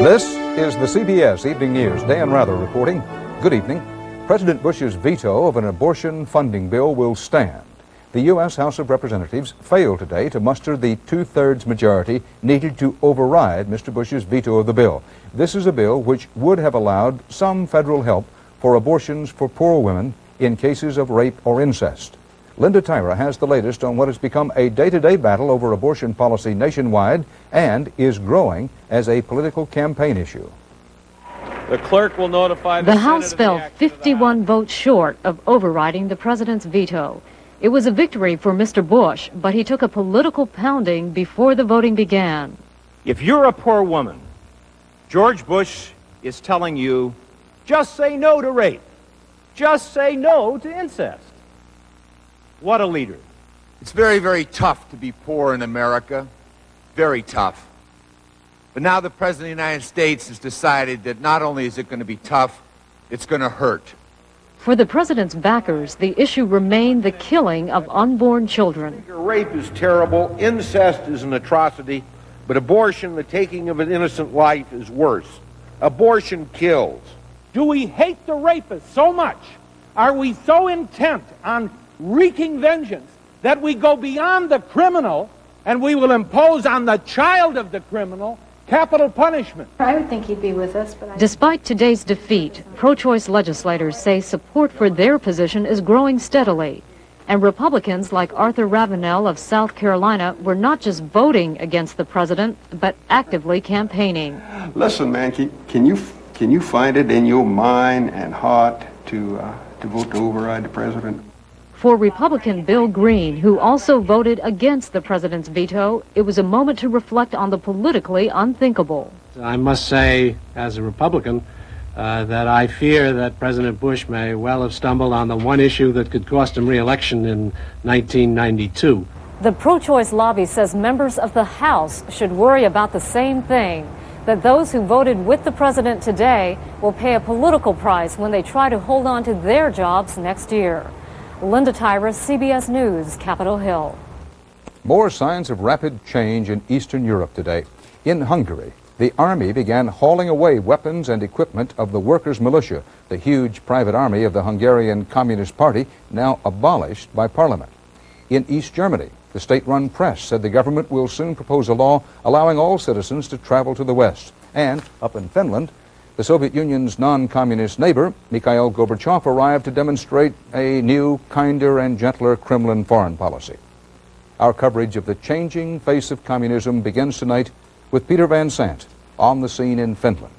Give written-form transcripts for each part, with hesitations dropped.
This is the CBS Evening News. Dan Rather reporting. Good evening. President Bush's veto of an abortion funding bill will stand. The U.S. House of Representatives failed today to muster the two-thirds majority needed to override Mr. Bush's veto of the bill. This is a bill which would have allowed some federal help for abortions for poor women in cases of rape or incest. Linda Tyra has the latest on what has become a day-to-day battle over abortion policy nationwide and is growing as a political campaign issue. The clerk will notify the House fell 51 votes short of overriding the president's veto. It was a victory for Mr. Bush, but he took a political pounding before the voting began. If you're a poor woman, George Bush is telling you, just say no to rape. Just say no to incest. What a leader. It's very, very tough to be poor in America. Very tough. But now the President of the United States has decided that not only is it going to be tough, it's going to hurt. For the president's backers, the issue remained the killing of unborn children. Rape is terrible, incest is an atrocity, but abortion, the taking of an innocent life, is worse. Abortion kills. Do we hate the rapist so much? Are we so intent on wreaking vengeance that we go beyond the criminal and we will impose on the child of the criminal capital punishment? I would think he'd be with us, but Despite today's defeat, pro-choice legislators say support for their position is growing steadily. And Republicans like Arthur Ravenel of South Carolina were not just voting against the president, but actively campaigning. Listen, man, can you find it in your mind and heart to vote to override the president? For Republican Bill Green, who also voted against the president's veto, it was a moment to reflect on the politically unthinkable. I must say, as a Republican, that I fear that President Bush may well have stumbled on the one issue that could cost him re-election in 1992. The pro-choice lobby says members of the House should worry about the same thing, that those who voted with the president today will pay a political price when they try to hold on to their jobs next year. Linda Tyra, CBS News, Capitol Hill. More signs of rapid change in Eastern Europe today. In Hungary, the army began hauling away weapons and equipment of the workers' militia, the huge private army of the Hungarian Communist Party, now abolished by Parliament. In East Germany, the state-run press said the government will soon propose a law allowing all citizens to travel to the West. And up in Finland, the Soviet Union's non-communist neighbor, Mikhail Gorbachev, arrived to demonstrate a new, kinder and gentler Kremlin foreign policy. Our coverage of the changing face of communism begins tonight with Peter Van Sant on the scene in Finland.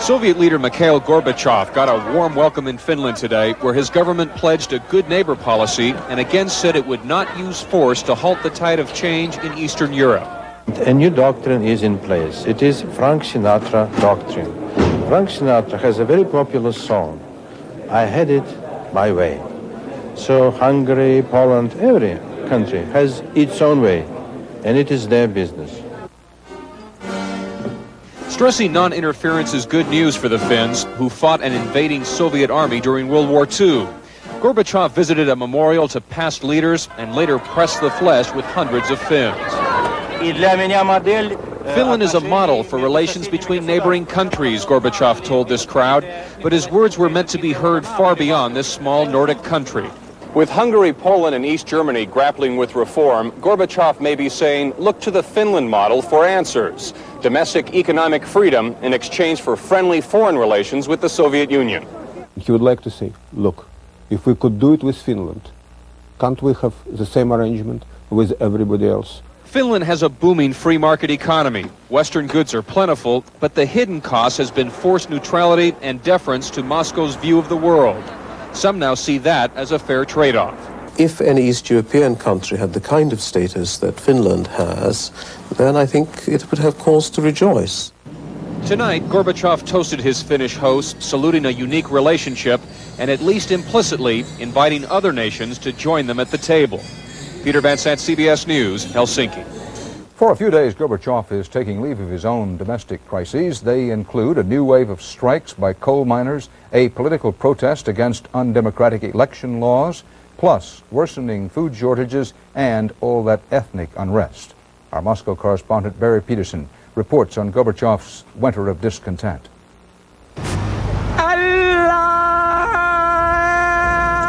Soviet leader Mikhail Gorbachev got a warm welcome in Finland today, where his government pledged a good neighbor policy and again said it would not use force to halt the tide of change in Eastern Europe. A new doctrine is in place. It is Frank Sinatra doctrine. Frank Sinatra has a very popular song, I Had It My Way. So Hungary, Poland, every country has its own way, and it is their business. Stressing non-interference is good news for the Finns, who fought an invading Soviet army during World War II. Gorbachev visited a memorial to past leaders and later pressed the flesh with hundreds of Finns. Finland is a model for relations between neighboring countries, Gorbachev told this crowd, but his words were meant to be heard far beyond this small Nordic country. With Hungary, Poland, and East Germany grappling with reform, Gorbachev may be saying, look to the Finland model for answers. Domestic economic freedom in exchange for friendly foreign relations with the Soviet Union. He would like to say, look, if we could do it with Finland, can't we have the same arrangement with everybody else? Finland has a booming free market economy. Western goods are plentiful, but the hidden cost has been forced neutrality and deference to Moscow's view of the world. Some now see that as a fair trade-off. If any East European country had the kind of status that Finland has, then I think it would have cause to rejoice. Tonight, Gorbachev toasted his Finnish host, saluting a unique relationship and at least implicitly inviting other nations to join them at the table. Peter Van Sant, CBS News, Helsinki. For a few days, Gorbachev is taking leave of his own domestic crises. They include a new wave of strikes by coal miners, a political protest against undemocratic election laws, plus worsening food shortages and all that ethnic unrest. Our Moscow correspondent Barry Peterson reports on Gorbachev's winter of discontent.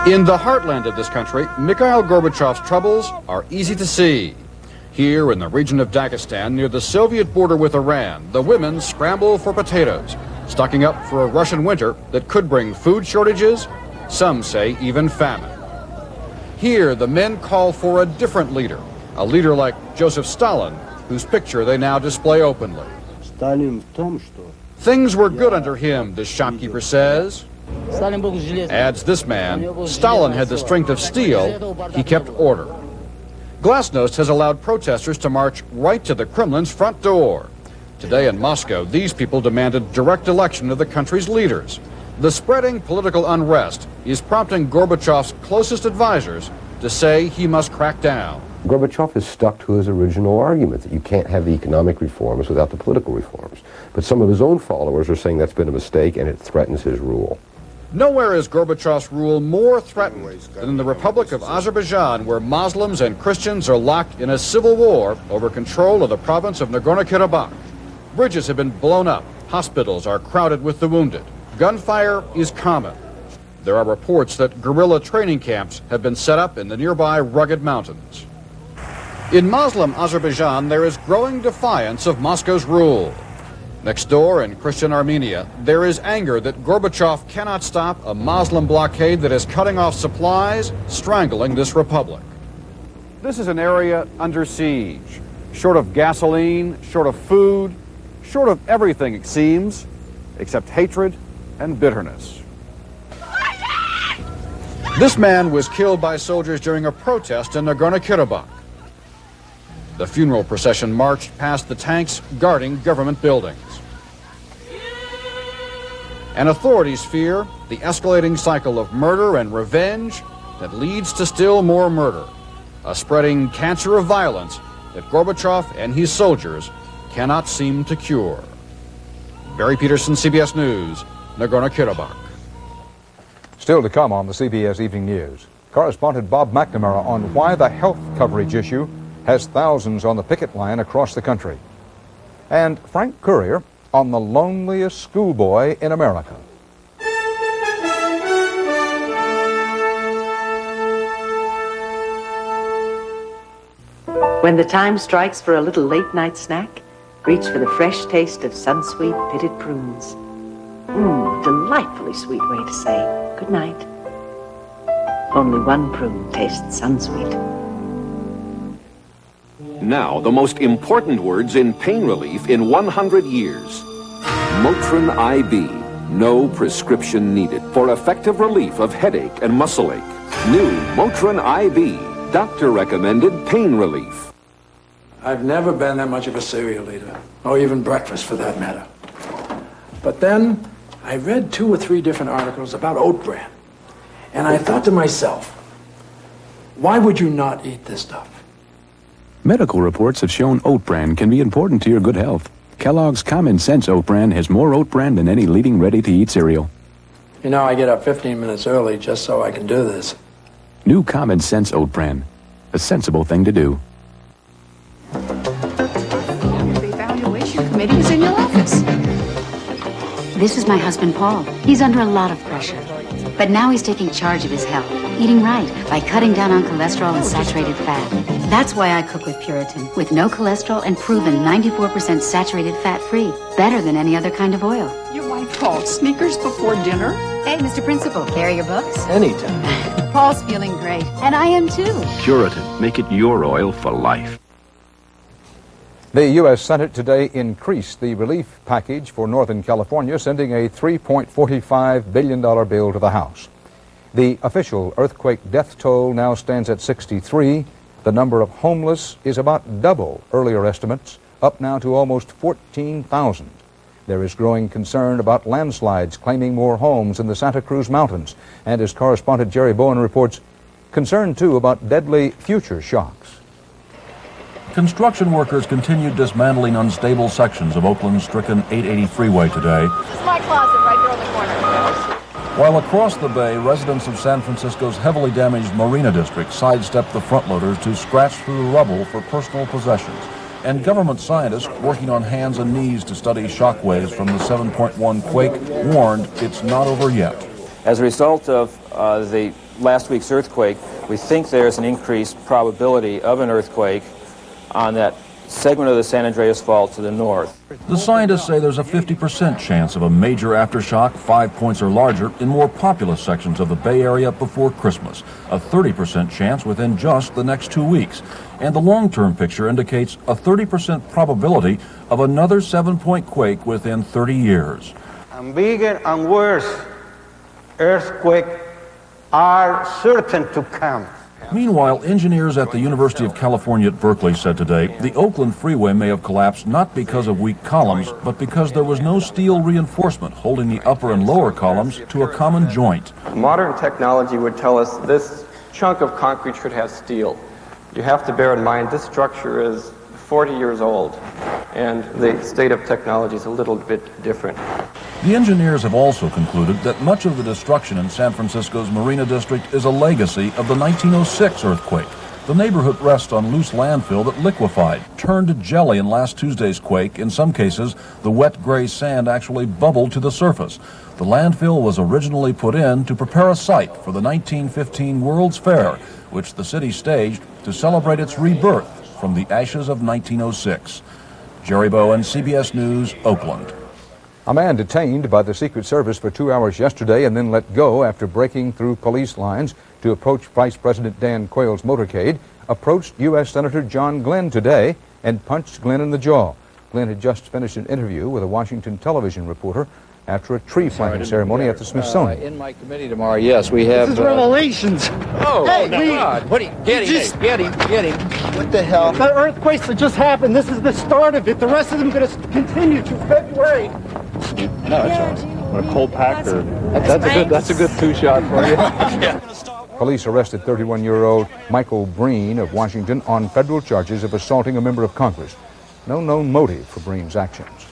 In the heartland of this country, Mikhail Gorbachev's troubles are easy to see. Here in the region of Dagestan, near the Soviet border with Iran, the women scramble for potatoes, stocking up for a Russian winter that could bring food shortages, some say even famine. Here, the men call for a different leader, a leader like Joseph Stalin, whose picture they now display openly. Things were good under him, this shopkeeper says. Adds this man, Stalin had the strength of steel, he kept order. Glasnost has allowed protesters to march right to the Kremlin's front door. Today in Moscow, these people demanded direct election of the country's leaders. The spreading political unrest is prompting Gorbachev's closest advisors to say he must crack down. Gorbachev has stuck to his original argument that you can't have the economic reforms without the political reforms. But some of his own followers are saying that's been a mistake and it threatens his rule. Nowhere is Gorbachev's rule more threatened than in the Republic of Azerbaijan, where Muslims and Christians are locked in a civil war over control of the province of Nagorno-Karabakh. Bridges have been blown up, hospitals are crowded with the wounded. Gunfire is common. There are reports that guerrilla training camps have been set up in the nearby rugged mountains. In Muslim Azerbaijan, there is growing defiance of Moscow's rule. Next door in Christian Armenia, there is anger that Gorbachev cannot stop a Muslim blockade that is cutting off supplies, strangling this republic. This is an area under siege, short of gasoline, short of food, short of everything, it seems, except hatred and bitterness. This man was killed by soldiers during a protest in Nagorno-Karabakh. The funeral procession marched past the tanks guarding government buildings. And authorities fear the escalating cycle of murder and revenge that leads to still more murder, a spreading cancer of violence that Gorbachev and his soldiers cannot seem to cure. Barry Peterson, CBS News, Nagorno-Karabakh. Still to come on the CBS Evening News, correspondent Bob McNamara on why the health coverage issue has thousands on the picket line across the country. And Frank Courier on the loneliest schoolboy in America. When the time strikes for a little late-night snack, reach for the fresh taste of Sunsweet pitted prunes. Delightfully sweet way to say good night. Only one prune tastes Sunsweet. Now, the most important words in pain relief in 100 years. Motrin IB, no prescription needed, for effective relief of headache and muscle ache. New Motrin IB, doctor-recommended pain relief. I've never been that much of a cereal eater, or even breakfast for that matter. But then I read 2 or 3 different articles about oat bran, and I thought to myself, why would you not eat this stuff? Medical reports have shown oat bran can be important to your good health. Kellogg's Common Sense Oat Bran has more oat bran than any leading ready-to-eat cereal. You know, I get up 15 minutes early just so I can do this. New Common Sense Oat Bran, a sensible thing to do. The evaluation committee is in your office. This is my husband, Paul. He's under a lot of pressure. But now he's taking charge of his health, eating right by cutting down on cholesterol and saturated fat. That's why I cook with Puritan, with no cholesterol and proven 94% saturated fat-free. Better than any other kind of oil. Your wife called sneakers before dinner? Hey, Mr. Principal, carry your books? Anytime. Paul's feeling great, and I am too. Puritan, make it your oil for life. The U.S. Senate today increased the relief package for Northern California, sending a $3.45 billion bill to the House. The official earthquake death toll now stands at 63. The number of homeless is about double earlier estimates, up now to almost 14,000. There is growing concern about landslides claiming more homes in the Santa Cruz Mountains. And as correspondent Jerry Bowen reports, concern too about deadly future shocks. Construction workers continued dismantling unstable sections of Oakland's stricken 880 freeway today. This is my closet right here on the corner. While across the bay, residents of San Francisco's heavily damaged Marina District sidestepped the front loaders to scratch through the rubble for personal possessions. and government scientists working on hands and knees to study shock waves from the 7.1 quake warned it's not over yet. As a result of the last week's earthquake, we think there's an increased probability of an earthquake on that segment of the San Andreas Fault to the north. The scientists say there's a 50% chance of a major aftershock 5 points or larger in more populous sections of the Bay Area before Christmas, a 30% chance within just the next 2 weeks. And the long-term picture indicates a 30% probability of another 7-point quake within 30 years. And bigger and worse earthquakes are certain to come. Meanwhile, engineers at the University of California at Berkeley said today the Oakland freeway may have collapsed not because of weak columns, but because there was no steel reinforcement holding the upper and lower columns to a common joint. Modern technology would tell us this chunk of concrete should have steel. You have to bear in mind this structure is 40 years old, and the state of technology is a little bit different. The engineers have also concluded that much of the destruction in San Francisco's Marina District is a legacy of the 1906 earthquake. The neighborhood rests on loose landfill that liquefied, turned to jelly in last Tuesday's quake. In some cases, the wet gray sand actually bubbled to the surface. The landfill was originally put in to prepare a site for the 1915 World's Fair, which the city staged to celebrate its rebirth from the ashes of 1906. Jerry Bowen, CBS News, Oakland. A man detained by the Secret Service for 2 hours yesterday and then let go after breaking through police lines to approach Vice President Dan Quayle's motorcade approached U.S. Senator John Glenn today and punched Glenn in the jaw. Glenn had just finished an interview with a Washington television reporter after a tree planting ceremony at the Smithsonian. In my committee tomorrow, yes, we have... This is revelations. Oh, hey, no, God. What are you... Get him, get him. What the hell? The earthquakes that just happened, this is the start of it. The rest of them are going to continue through February. No, it's all right. A cold pack or... That's a good two-shot for you. Yeah. Police arrested 31-year-old Michael Breen of Washington on federal charges of assaulting a member of Congress. No known motive for Breen's actions.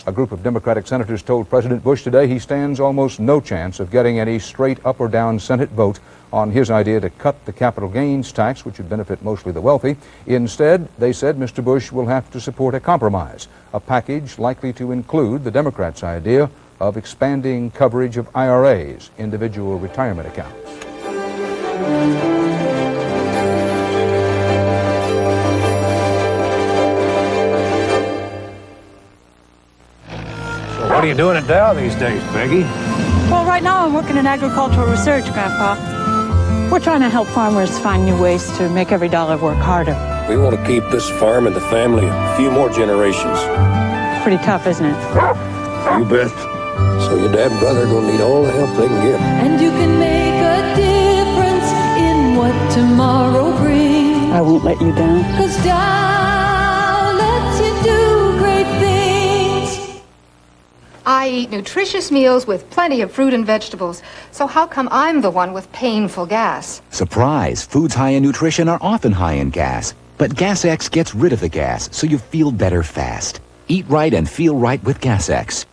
A group of Democratic senators told President Bush today he stands almost no chance of getting any straight up or down Senate vote on his idea to cut the capital gains tax, which would benefit mostly the wealthy. Instead, they said Mr. Bush will have to support a compromise, a package likely to include the Democrats' idea of expanding coverage of IRAs, individual retirement accounts. What are you doing at Dow these days, Peggy? Well, right now I'm working in agricultural research, Grandpa. We're trying to help farmers find new ways to make every dollar work harder. We want to keep this farm in the family a few more generations. Pretty tough, isn't it? You bet. So your dad and brother are going to need all the help they can get. And you can make a difference in what tomorrow brings. I won't let you down. 'Cause Dow lets you do great things. I eat nutritious meals with plenty of fruit and vegetables. So how come I'm the one with painful gas? Surprise! Foods high in nutrition are often high in gas. But Gas X gets rid of the gas, so you feel better fast. Eat right and feel right with Gas X.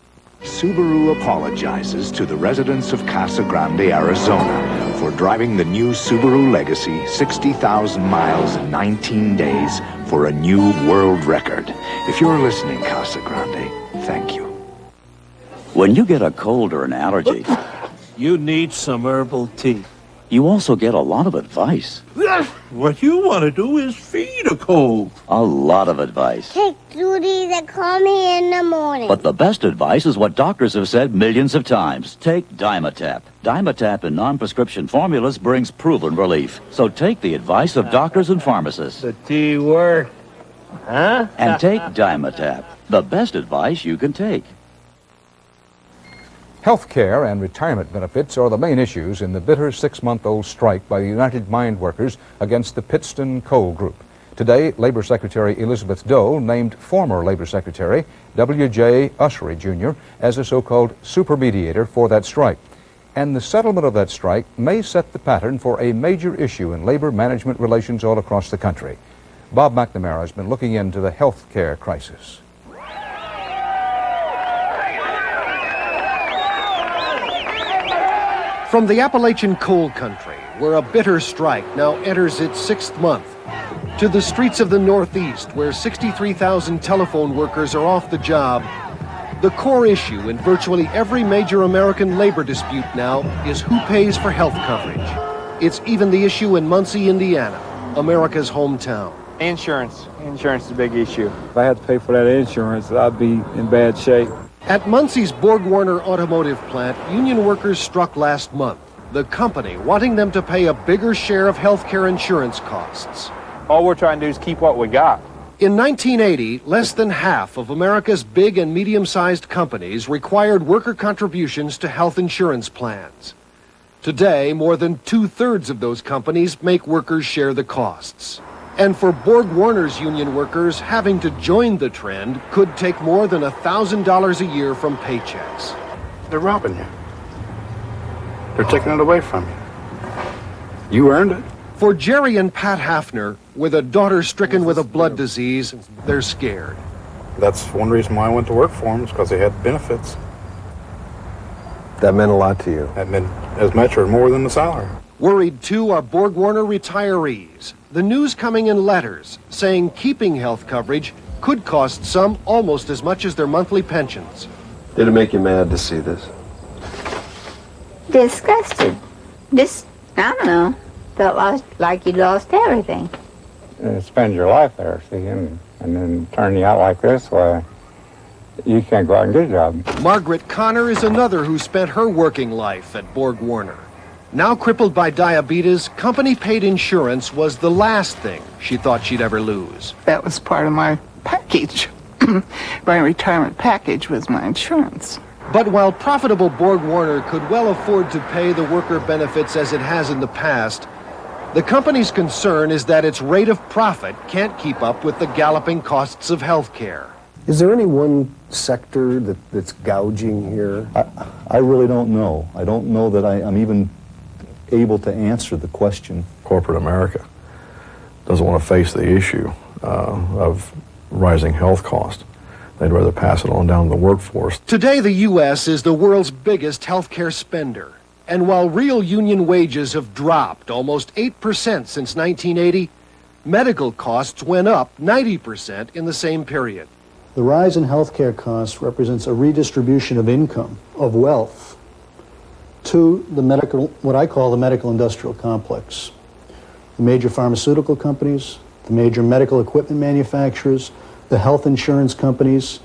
Subaru apologizes to the residents of Casa Grande, Arizona, for driving the new Subaru Legacy 60,000 miles in 19 days for a new world record. If you're listening, Casa Grande, thank you. When you get a cold or an allergy, You need some herbal tea. you also get a lot of advice. What you want to do is feed a cold. A lot of advice. Take Judy to call me in the morning. But the best advice is what doctors have said millions of times. Take Dimetap. Dimetap in non-prescription formulas brings proven relief. So take the advice of doctors and pharmacists. The tea work. Huh? And take Dimetap. The best advice you can take. Health care and retirement benefits are the main issues in the bitter 6-month-old strike by the United Mine Workers against the Pittston Coal Group. Today, Labor Secretary Elizabeth Dole named former Labor Secretary W.J. Ussery, Jr. as a so-called supermediator for that strike. And the settlement of that strike may set the pattern for a major issue in labor management relations all across the country. Bob McNamara has been looking into the health care crisis. From the Appalachian coal country, where a bitter strike now enters its 6th month, To the streets of the Northeast, where 63,000 telephone workers are off the job, the core issue in virtually every major American labor dispute now is who pays for health coverage. It's even the issue in Muncie, Indiana, America's hometown. Insurance. Insurance is a big issue. If I had to pay for that insurance, I'd be in bad shape. At Muncie's Borg-Warner automotive plant, union workers struck last month, the company wanting them to pay a bigger share of health care insurance costs. All we're trying to do is keep what we got. In 1980, less than half of America's big and medium-sized companies required worker contributions to health insurance plans. Today, more than 2/3 of those companies make workers share the costs. And for Borg-Warner's union workers, having to join the trend could take more than $1,000 a year from paychecks. They're robbing you. They're taking it away from you. You earned it. For Jerry and Pat Hafner, with a daughter stricken with a blood disease, they're scared. That's one reason why I went to work for them, is because they had benefits. That meant a lot to you. That meant as much or more than the salary. Worried, too, are Borg-Warner retirees. The news coming in letters saying keeping health coverage could cost some almost as much as their monthly pensions. Did it make you mad to see this? Disgusted. I don't know. Felt like you lost everything. Spend your life there, see, and then turn you out like this, well, you can't go out and get a job. Margaret Connor is another who spent her working life at Borg-Warner. Now crippled by diabetes, company-paid insurance was the last thing she thought she'd ever lose. That was part of my package. My retirement package was my insurance. But while profitable Borg-Warner could well afford to pay the worker benefits as it has in the past, the company's concern is that its rate of profit can't keep up with the galloping costs of health care. Is there any one sector that's gouging here? I really don't know. I don't know that I'm even able to answer the question. Corporate America doesn't want to face the issue of rising health costs. They'd rather pass it on down to the workforce. Today, the U.S. is the world's biggest healthcare spender. And while real union wages have dropped almost 8% since 1980, medical costs went up 90% in the same period. The rise in healthcare costs represents a redistribution of income, of wealth, to the medical, what I call the medical industrial complex. The major pharmaceutical companies, the major medical equipment manufacturers, the health insurance companies,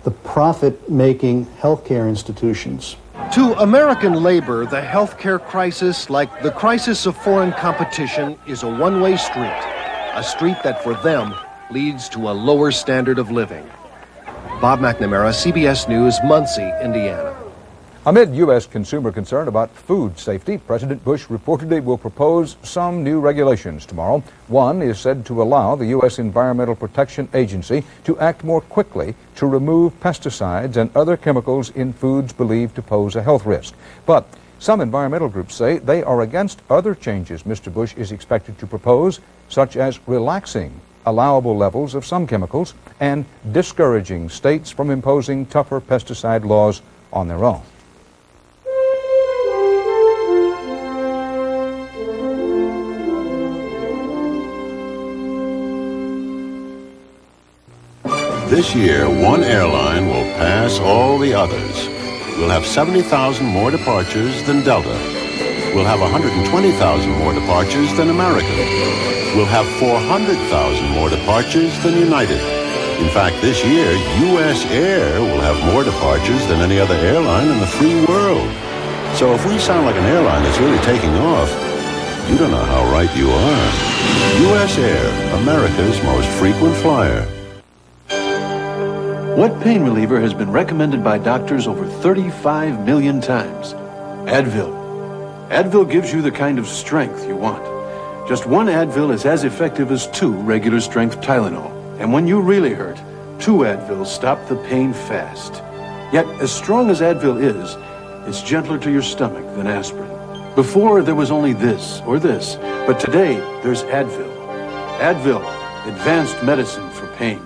the profit-making healthcare institutions. To American labor, the healthcare crisis, like the crisis of foreign competition, is a one-way street. A street that, for them, leads to a lower standard of living. Bob McNamara, CBS News, Muncie, Indiana. Amid U.S. consumer concern about food safety, President Bush reportedly will propose some new regulations tomorrow. One is said to allow the U.S. Environmental Protection Agency to act more quickly to remove pesticides and other chemicals in foods believed to pose a health risk. But some environmental groups say they are against other changes Mr. Bush is expected to propose, such as relaxing allowable levels of some chemicals and discouraging states from imposing tougher pesticide laws on their own. This year, one airline will pass all the others. We'll have 70,000 more departures than Delta. We'll have 120,000 more departures than American. We'll have 400,000 more departures than United. In fact, this year, U.S. Air will have more departures than any other airline in the free world. So if we sound like an airline that's really taking off, you don't know how right you are. U.S. Air, America's most frequent flyer. What pain reliever has been recommended by doctors over 35 million times? Advil. Advil gives you the kind of strength you want. Just one Advil is as effective as 2 regular strength Tylenol. And when you really hurt, 2 Advils stop the pain fast. Yet, as strong as Advil is, it's gentler to your stomach than aspirin. Before, there was only this or this, but today, there's Advil. Advil, advanced medicine for pain.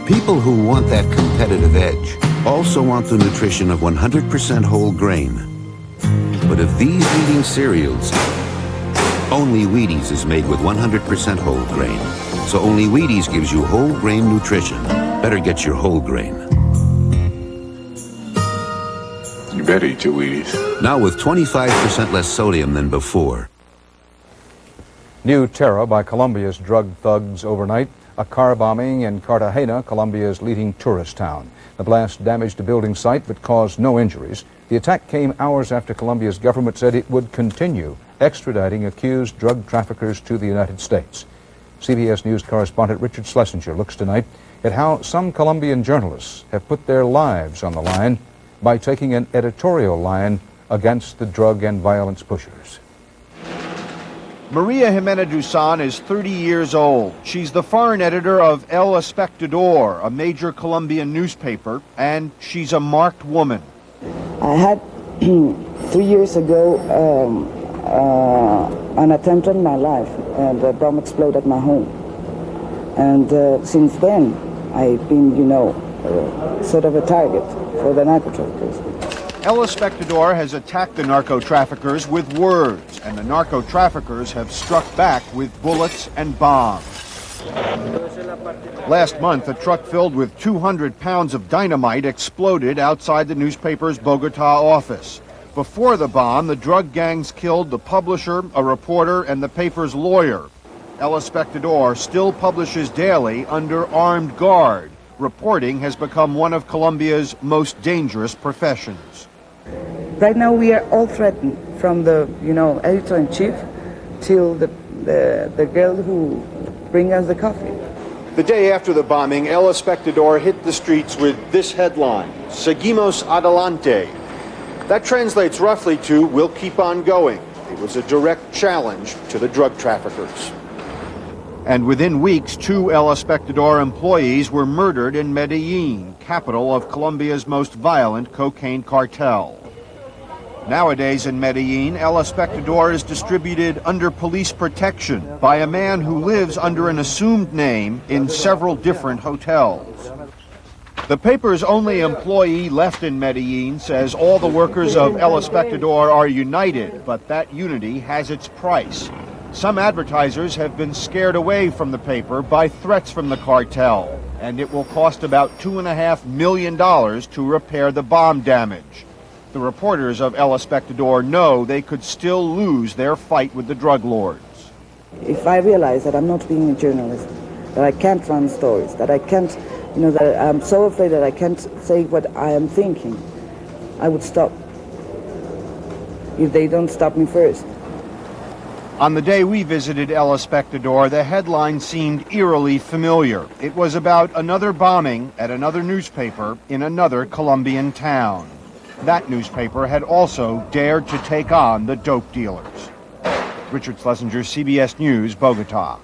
People who want that competitive edge also want the nutrition of 100% whole grain. but of these leading cereals, only Wheaties is made with 100% whole grain. So only Wheaties gives you whole grain nutrition. Better get your whole grain. You better eat your Wheaties. Now with 25% less sodium than before. New terror by Colombia's drug thugs overnight. A car bombing in Cartagena, Colombia's leading tourist town. The blast damaged a building site but caused no injuries. The attack came hours after Colombia's government said it would continue extraditing accused drug traffickers to the United States. CBS News correspondent Richard Schlesinger looks tonight at how some Colombian journalists have put their lives on the line by taking an editorial line against the drug and violence pushers. Maria Jimena Dusan is 30 years old. She's the foreign editor of El Espectador, a major Colombian newspaper, and she's a marked woman. I had 3 years ago an attempt on my life, and a bomb exploded at my home. And since then, I've been, sort of a target for the narco traffickers. El Espectador has attacked the narco traffickers with words, and the narco traffickers have struck back with bullets and bombs. Last month, a truck filled with 200 pounds of dynamite exploded outside the newspaper's Bogota office. Before the bomb, the drug gangs killed the publisher, a reporter, and the paper's lawyer. El Espectador still publishes daily under armed guard. Reporting has become one of Colombia's most dangerous professions. Right now we are all threatened, from the, editor-in-chief till the girl who brings us the coffee. The day after the bombing, El Espectador hit the streets with this headline, Seguimos Adelante. That translates roughly to, we'll keep on going. It was a direct challenge to the drug traffickers. And within weeks, 2 El Espectador employees were murdered in Medellin, capital of Colombia's most violent cocaine cartel. Nowadays in Medellin, El Espectador is distributed under police protection by a man who lives under an assumed name in several different hotels. The paper's only employee left in Medellin says all the workers of El Espectador are united, but that unity has its price. Some advertisers have been scared away from the paper by threats from the cartel, and it will cost about $2.5 million to repair the bomb damage. The reporters of El Espectador know they could still lose their fight with the drug lords. If I realize that I'm not being a journalist, that I can't run stories, that I can't, that I'm so afraid that I can't say what I am thinking, I would stop if they don't stop me first. On the day we visited El Espectador, the headline seemed eerily familiar. It was about another bombing at another newspaper in another Colombian town. That newspaper had also dared to take on the dope dealers. Richard Schlesinger, CBS News, Bogota.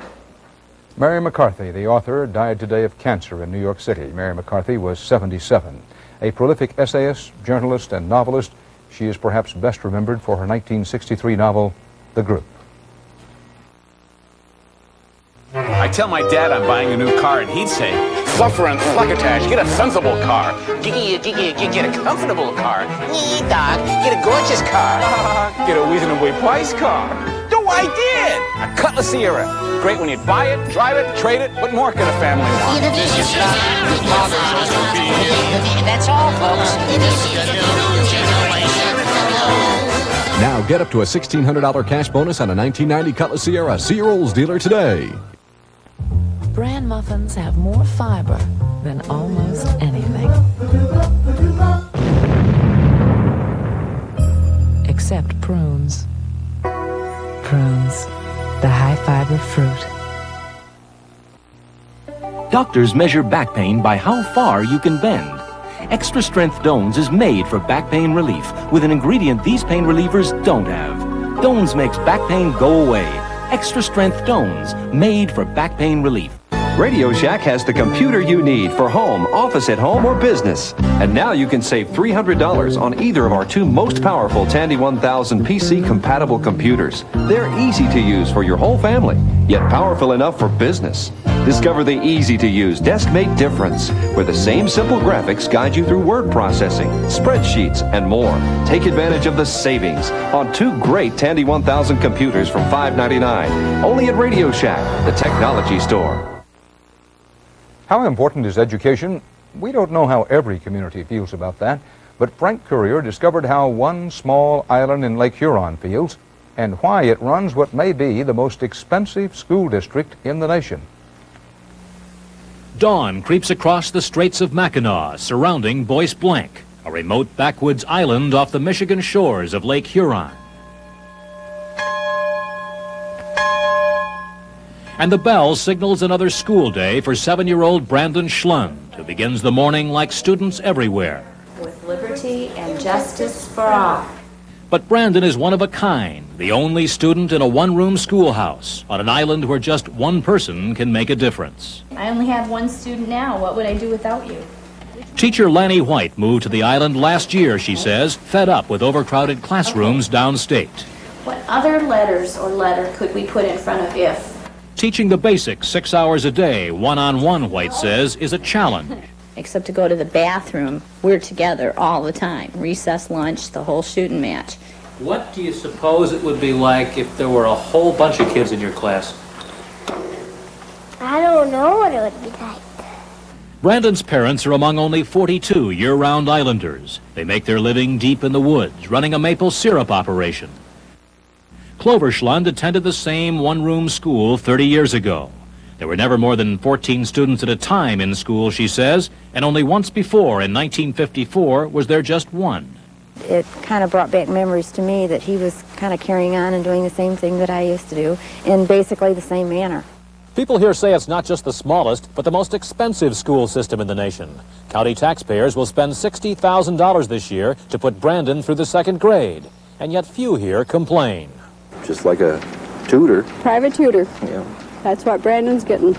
Mary McCarthy, the author, died today of cancer in New York City. Mary McCarthy was 77. A prolific essayist, journalist, and novelist, she is perhaps best remembered for her 1963 novel, The Group. I tell my dad I'm buying a new car, and he'd say, "Suffer and sluggitash, get a sensible car. Get a comfortable car. Doc, get a gorgeous car. Get a reasonably priced car." So I did! A Cutlass Sierra. Great when you buy it, drive it, trade it. What more can a family want? This is not his mother's automobile. That's all, folks. Now get up to a $1,600 cash bonus on a 1990 Cutlass Sierra. See your Olds dealer today. Bran muffins have more fiber than almost anything. Except prunes. Prunes, the high-fiber fruit. Doctors measure back pain by how far you can bend. Extra Strength Dones is made for back pain relief with an ingredient these pain relievers don't have. Dones makes back pain go away. Extra Strength Dones, made for back pain relief. Radio Shack has the computer you need for home, office at home, or business. And now you can save $300 on either of our 2 most powerful Tandy 1000 PC-compatible computers. They're easy to use for your whole family, yet powerful enough for business. Discover the easy-to-use desk-mate difference, where the same simple graphics guide you through word processing, spreadsheets, and more. Take advantage of the savings on 2 great Tandy 1000 computers from $5.99, only at Radio Shack, the technology store. How important is education? We don't know how every community feels about that, but Frank Courier discovered how one small island in Lake Huron feels and why it runs what may be the most expensive school district in the nation. Dawn creeps across the Straits of Mackinac, surrounding Boise Blank, a remote backwoods island off the Michigan shores of Lake Huron. And the bell signals another school day for 7-year-old Brandon Schlund, who begins the morning like students everywhere. With liberty and justice for all. But Brandon is one of a kind, the only student in a one-room schoolhouse on an island where just one person can make a difference. I only have one student now. What would I do without you? Teacher Lanny White moved to the island last year, she says, fed up with overcrowded classrooms downstate. What other letters or letter could we put in front of if? Teaching the basics 6 hours a day, one-on-one, White says, is a challenge. Except to go to the bathroom, we're together all the time. Recess, lunch, the whole shooting match. What do you suppose it would be like if there were a whole bunch of kids in your class? I don't know what it would be like. Brandon's parents are among only 42 year-round islanders. They make their living deep in the woods, running a maple syrup operation. Clover Schlund attended the same one-room school 30 years ago. There were never more than 14 students at a time in school, she says, and only once before, in 1954, was there just one. It kind of brought back memories to me that he was kind of carrying on and doing the same thing that I used to do in basically the same manner. People here say it's not just the smallest, but the most expensive school system in the nation. County taxpayers will spend $60,000 this year to put Brandon through the 2nd grade, and yet few here complain. Just like a tutor. Private tutor. Yeah. That's what Brandon's getting.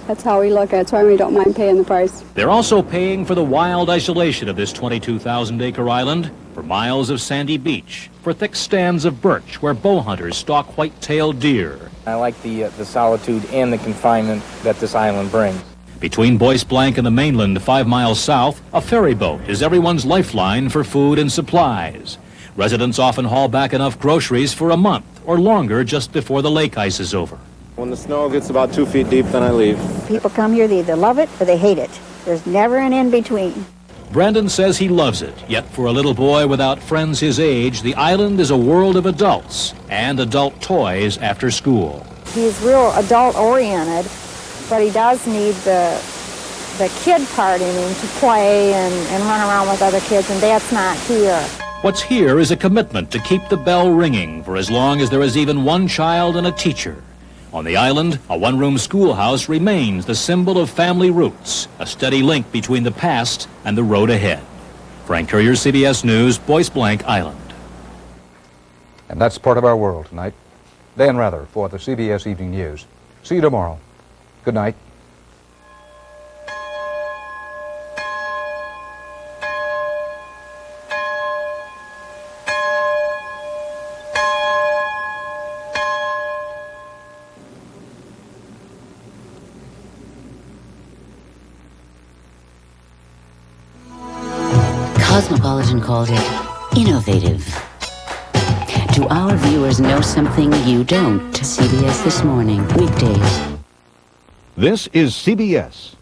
That's how we look at it. That's why we don't mind paying the price. They're also paying for the wild isolation of this 22,000-acre island, for miles of sandy beach, for thick stands of birch where bow hunters stalk white-tailed deer. I like the solitude and the confinement that this island brings. Between Boise Blank and the mainland 5 miles south, a ferry boat is everyone's lifeline for food and supplies. Residents often haul back enough groceries for a month or longer just before the lake ice is over. When the snow gets about 2 feet deep, then I leave. People come here, they either love it or they hate it. There's never an in-between. Brandon says he loves it, yet for a little boy without friends his age, the island is a world of adults and adult toys after school. He's real adult-oriented, but he does need the kid part in him to play and run around with other kids, and that's not here. What's here is a commitment to keep the bell ringing for as long as there is even one child and a teacher. On the island, a one-room schoolhouse remains the symbol of family roots, a steady link between the past and the road ahead. Frank Courier, CBS News, Boise Blank Island. And that's part of our world tonight. Dan Rather for the CBS Evening News. See you tomorrow. Good night. Cosmopolitan called it innovative. Do our viewers know something you don't? CBS This Morning, weekdays. This is CBS.